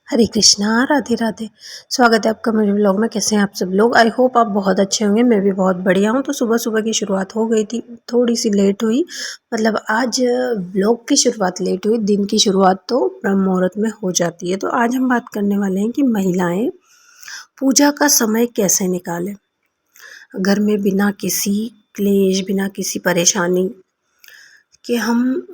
हरे कृष्णा, राधे राधे। स्वागत है आपका मेरे व्लॉग में। कैसे हैं आप सब लोग? आई होप आप बहुत अच्छे होंगे। मैं भी बहुत बढ़िया हूँ। तो सुबह सुबह की शुरुआत हो गई थी, थोड़ी सी लेट हुई। मतलब आज व्लॉग की शुरुआत लेट हुई, दिन की शुरुआत तो ब्रह्म मुहूर्त में हो जाती है। तो आज हम बात करने वाले हैं कि महिलाएं पूजा का समय कैसे निकालें घर में, बिना किसी क्लेश, बिना किसी परेशानी के हम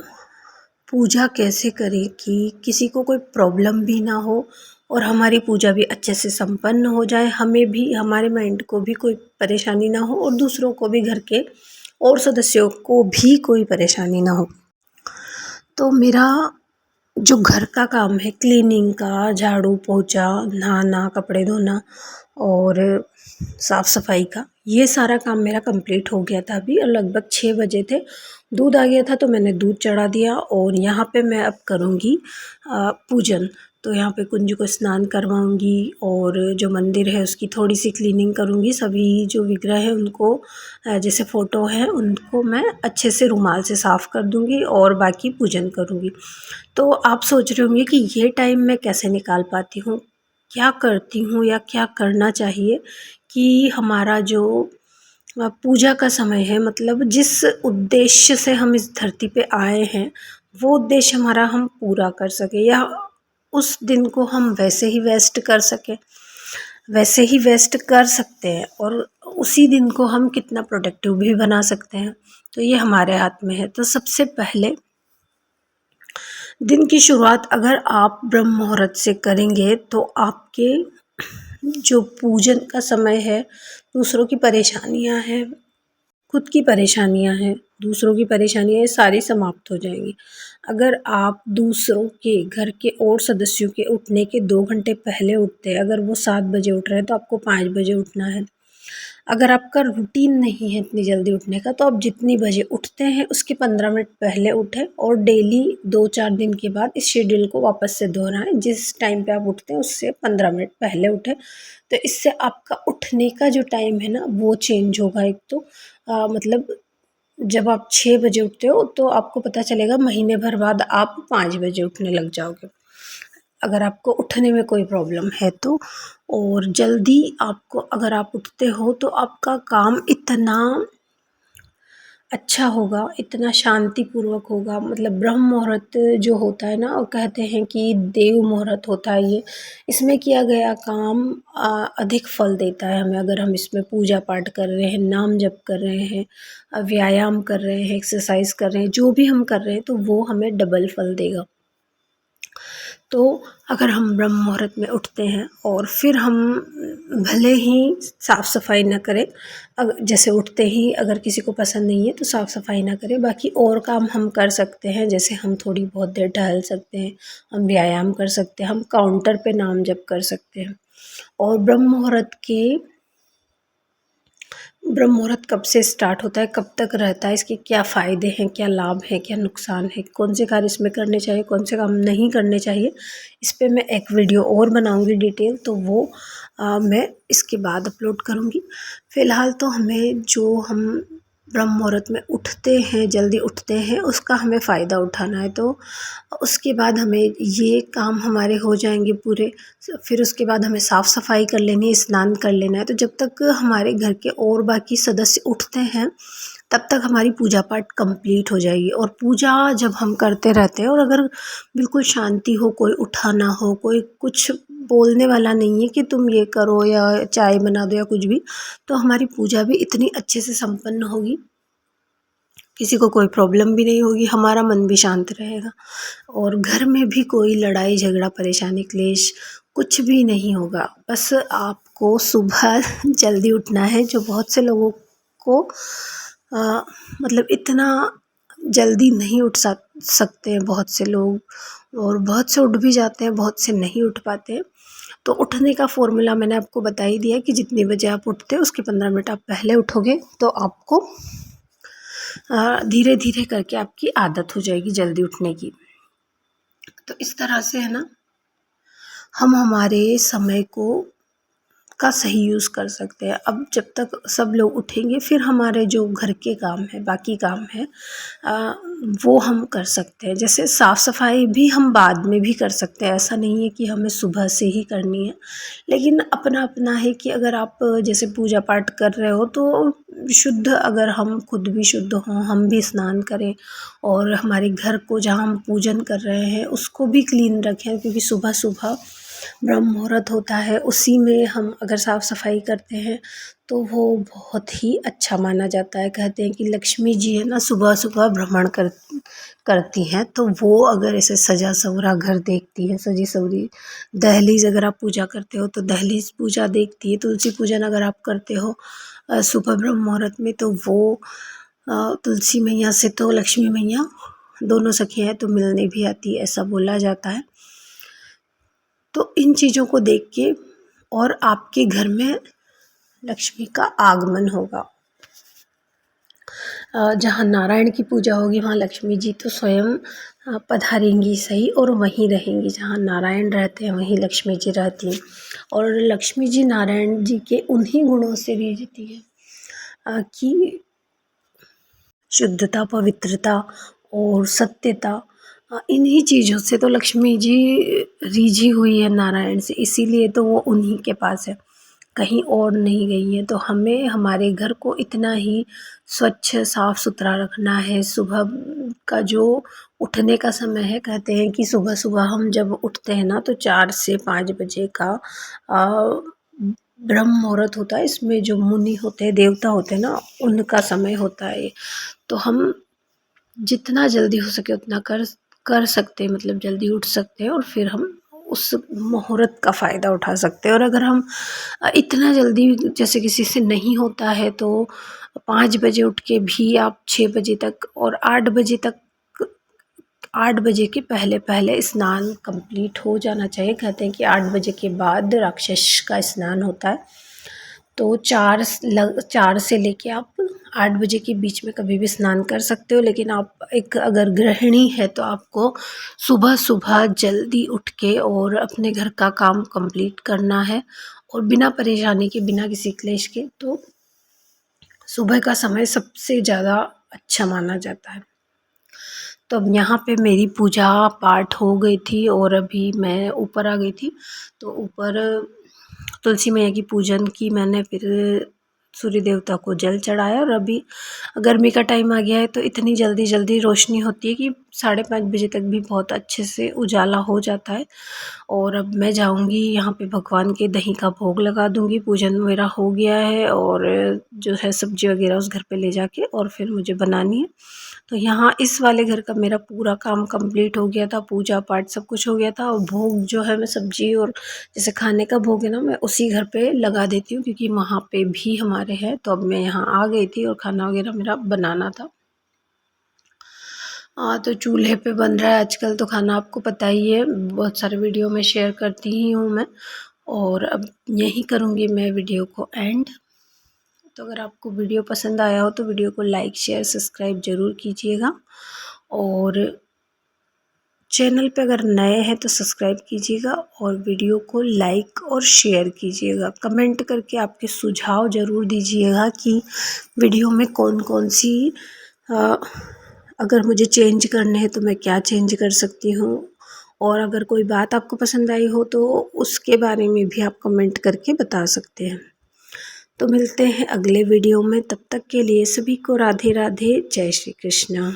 पूजा कैसे करें कि किसी को कोई प्रॉब्लम भी ना हो और हमारी पूजा भी अच्छे से संपन्न हो जाए, हमें भी, हमारे माइंड को भी कोई परेशानी ना हो और दूसरों को भी, घर के और सदस्यों को भी कोई परेशानी ना हो। तो मेरा जो घर का काम है, क्लीनिंग का, झाड़ू पोछा, नहाना, कपड़े धोना और साफ़ सफाई का, ये सारा काम मेरा कंप्लीट हो गया था अभी, और लगभग 6 बजे थे। दूध आ गया था तो मैंने दूध चढ़ा दिया और यहाँ पे मैं अब करूँगी पूजन। तो यहाँ पे कुंज को स्नान करवाऊँगी और जो मंदिर है उसकी थोड़ी सी क्लीनिंग करूँगी। सभी जो विग्रह है उनको, जैसे फ़ोटो है उनको मैं अच्छे से रुमाल से साफ़ कर दूँगी और बाकी पूजन करूँगी। तो आप सोच रहे होंगे कि ये टाइम मैं कैसे निकाल पाती हूँ, क्या करती हूँ या क्या करना चाहिए कि हमारा जो पूजा का समय है, मतलब जिस उद्देश्य से हम इस धरती पे आए हैं, वो उद्देश्य हमारा हम पूरा कर सकें या उस दिन को हम वैसे ही वेस्ट कर सकें, वैसे ही वेस्ट कर सकते हैं और उसी दिन को हम कितना प्रोडक्टिव भी बना सकते हैं। तो ये हमारे हाथ में है। तो सबसे पहले दिन की शुरुआत अगर आप ब्रह्म मुहूर्त से करेंगे तो आपके जो पूजन का समय है, दूसरों की परेशानियां हैं, खुद की परेशानियां हैं, दूसरों की परेशानियां, ये सारी समाप्त हो जाएंगी। अगर आप दूसरों के, घर के और सदस्यों के उठने के 2 घंटे पहले उठते हैं, अगर वो 7 बजे उठ रहे हैं तो आपको 5 बजे उठना है। अगर आपका रूटीन नहीं है इतनी जल्दी उठने का तो आप जितनी बजे उठते हैं उसके 15 मिनट पहले उठें और डेली 2-4 दिन के बाद इस शेड्यूल को वापस से दोहराएं। जिस टाइम पे आप उठते हैं उससे 15 मिनट पहले उठें। तो इससे आपका उठने का जो टाइम है ना वो चेंज होगा। एक तो मतलब जब आप 6 बजे उठते हो तो आपको पता चलेगा महीने भर बाद आप 5 बजे उठने लग जाओगे, अगर आपको उठने में कोई प्रॉब्लम है तो। और जल्दी आपको, अगर आप उठते हो तो आपका काम इतना अच्छा होगा, इतना शांतिपूर्वक होगा। मतलब ब्रह्म मुहूर्त जो होता है ना, वो कहते हैं कि देव मुहूर्त होता है ये। इसमें किया गया काम अधिक फल देता है हमें। अगर हम इसमें पूजा पाठ कर रहे हैं, नाम जप कर रहे हैं, व्यायाम कर रहे हैं, एक्सरसाइज कर रहे हैं, जो भी हम कर रहे हैं तो वो हमें डबल फल देगा। तो अगर हम ब्रह्म मुहूर्त में उठते हैं और फिर हम भले ही साफ़ सफाई ना करें, जैसे उठते ही अगर किसी को पसंद नहीं है तो साफ़ सफाई ना करें, बाकी और काम हम कर सकते हैं। जैसे हम थोड़ी बहुत देर टहल सकते हैं, हम व्यायाम कर सकते हैं, हम काउंटर पे नाम जप कर सकते हैं। और ब्रह्म मुहूर्त कब से स्टार्ट होता है, कब तक रहता है, इसके क्या फ़ायदे हैं, क्या लाभ हैं, क्या नुकसान है, कौन से कार्य इसमें करने चाहिए, कौन से काम नहीं करने चाहिए, इस पे मैं एक वीडियो और बनाऊंगी डिटेल। तो वो मैं इसके बाद अपलोड करूंगी। फ़िलहाल तो हमें, जो हम ब्रह्म मुहूर्त में उठते हैं, जल्दी उठते हैं, उसका हमें फ़ायदा उठाना है। तो उसके बाद हमें ये काम हमारे हो जाएंगे पूरे। फिर उसके बाद हमें साफ़ सफाई कर लेनी है, स्नान कर लेना है। तो जब तक हमारे घर के और बाकी सदस्य उठते हैं तब तक हमारी पूजा पाठ कंप्लीट हो जाएगी। और पूजा जब हम करते रहते हैं और अगर बिल्कुल शांति हो, कोई उठा ना हो, कोई कुछ बोलने वाला नहीं है कि तुम ये करो या चाय बना दो या कुछ भी, तो हमारी पूजा भी इतनी अच्छे से संपन्न होगी, किसी को कोई प्रॉब्लम भी नहीं होगी, हमारा मन भी शांत रहेगा और घर में भी कोई लड़ाई झगड़ा, परेशानी, क्लेश कुछ भी नहीं होगा। बस आपको सुबह जल्दी उठना है। जो बहुत से लोगों को मतलब इतना जल्दी नहीं उठ सकते हैं बहुत से लोग, और बहुत से उठ भी जाते हैं, बहुत से नहीं उठ पाते हैं। तो उठने का फॉर्मूला मैंने आपको बता ही दिया कि जितनी बजे आप उठते हैं उसके 15 मिनट आप पहले उठोगे तो आपको धीरे धीरे करके आपकी आदत हो जाएगी जल्दी उठने की। तो इस तरह से है ना, हम हमारे समय को का सही यूज़ कर सकते हैं। अब जब तक सब लोग उठेंगे फिर हमारे जो घर के काम हैं, बाकी काम हैं, वो हम कर सकते हैं। जैसे साफ़ सफाई भी हम बाद में भी कर सकते हैं, ऐसा नहीं है कि हमें सुबह से ही करनी है। लेकिन अपना अपना है कि अगर आप जैसे पूजा पाठ कर रहे हो तो शुद्ध, अगर हम खुद भी शुद्ध हों, हम भी स्नान करें और हमारे घर को जहाँ हम पूजन कर रहे हैं उसको भी क्लीन रखें, क्योंकि सुबह सुबह ब्रह्म मुहूर्त होता है, उसी में हम अगर साफ़ सफाई करते हैं तो वो बहुत ही अच्छा माना जाता है। कहते हैं कि लक्ष्मी जी है ना, सुबह सुबह भ्रमण करती हैं, तो वो अगर ऐसे सजा सवरा घर देखती है, सजी सवरी दहलीज, अगर आप पूजा करते हो तो दहलीज पूजा देखती है, तुलसी पूजन अगर आप करते हो सुबह ब्रह्म मुहूर्त में, तो वो तुलसी मैया से तो लक्ष्मी मैया दोनों सखी हैं तो मिलने भी आती है, ऐसा बोला जाता है। तो इन चीज़ों को देख के और आपके घर में लक्ष्मी का आगमन होगा। जहाँ नारायण की पूजा होगी वहाँ लक्ष्मी जी तो स्वयं पधारेंगी सही और वहीं रहेंगी। जहाँ नारायण रहते हैं वहीं लक्ष्मी जी रहती हैं, और लक्ष्मी जी नारायण जी के उन्हीं गुणों से रीझती है कि शुद्धता, पवित्रता और सत्यता, इन्हीं चीज़ों से तो लक्ष्मी जी रीझी हुई है नारायण से, इसीलिए तो वो उन्हीं के पास है, कहीं और नहीं गई है। तो हमें हमारे घर को इतना ही स्वच्छ साफ सुथरा रखना है। सुबह का जो उठने का समय है, कहते हैं कि सुबह सुबह हम जब उठते हैं ना तो 4 से 5 बजे का ब्रह्म मुहूर्त होता है। इसमें जो मुनि होते हैं, देवता होते हैं ना, उनका समय होता है। तो हम जितना जल्दी हो सके उतना कर सकते हैं, मतलब जल्दी उठ सकते हैं और फिर हम उस मुहूर्त का फ़ायदा उठा सकते हैं। और अगर हम इतना जल्दी जैसे किसी से नहीं होता है तो 5 बजे उठ के भी आप 6 बजे तक और 8 बजे तक, 8 बजे के पहले पहले स्नान कंप्लीट हो जाना चाहिए। कहते हैं कि 8 बजे के बाद राक्षस का स्नान होता है। तो 4 से लेके आप 8 बजे के बीच में कभी भी स्नान कर सकते हो। लेकिन आप एक अगर गृहिणी है तो आपको सुबह सुबह जल्दी उठ के और अपने घर का काम कंप्लीट करना है, और बिना परेशानी के, बिना किसी क्लेश के। तो सुबह का समय सबसे ज़्यादा अच्छा माना जाता है। तो अब यहाँ पे मेरी पूजा पाठ हो गई थी और अभी मैं ऊपर आ गई थी। तो ऊपर तुलसी मैया की पूजन की मैंने, फिर सूर्य देवता को जल चढ़ाया। और अभी गर्मी का टाइम आ गया है तो इतनी जल्दी जल्दी रोशनी होती है कि 5:30 बजे तक भी बहुत अच्छे से उजाला हो जाता है। और अब मैं जाऊंगी यहाँ पे भगवान के दही का भोग लगा दूंगी। पूजन मेरा हो गया है और जो है सब्जी वगैरह उस घर पे ले जाके और फिर मुझे बनानी है। तो यहाँ इस वाले घर का मेरा पूरा काम कंप्लीट हो गया था, पूजा पाठ सब कुछ हो गया था। और भोग जो है मैं सब्जी और जैसे खाने का भोग है ना, मैं उसी घर पे लगा देती हूँ, क्योंकि वहाँ पे भी हमारे हैं। तो अब मैं यहाँ आ गई थी और खाना वगैरह मेरा बनाना था। तो चूल्हे पे बन रहा है आजकल तो खाना, आपको पता ही है, बहुत सारे वीडियो में शेयर करती ही हूँ मैं। और अब यहीं करूँगी मैं वीडियो को एंड। तो अगर आपको वीडियो पसंद आया हो तो वीडियो को लाइक शेयर सब्सक्राइब ज़रूर कीजिएगा, और चैनल पे अगर नए हैं तो सब्सक्राइब कीजिएगा, और वीडियो को लाइक और शेयर कीजिएगा। कमेंट करके आपके सुझाव ज़रूर दीजिएगा कि वीडियो में कौन कौन सी अगर मुझे चेंज करने हैं तो मैं क्या चेंज कर सकती हूँ। और अगर कोई बात आपको पसंद आई हो तो उसके बारे में भी आप कमेंट करके बता सकते हैं। तो मिलते हैं अगले वीडियो में, तब तक के लिए सभी को राधे राधे, जय श्री कृष्ण।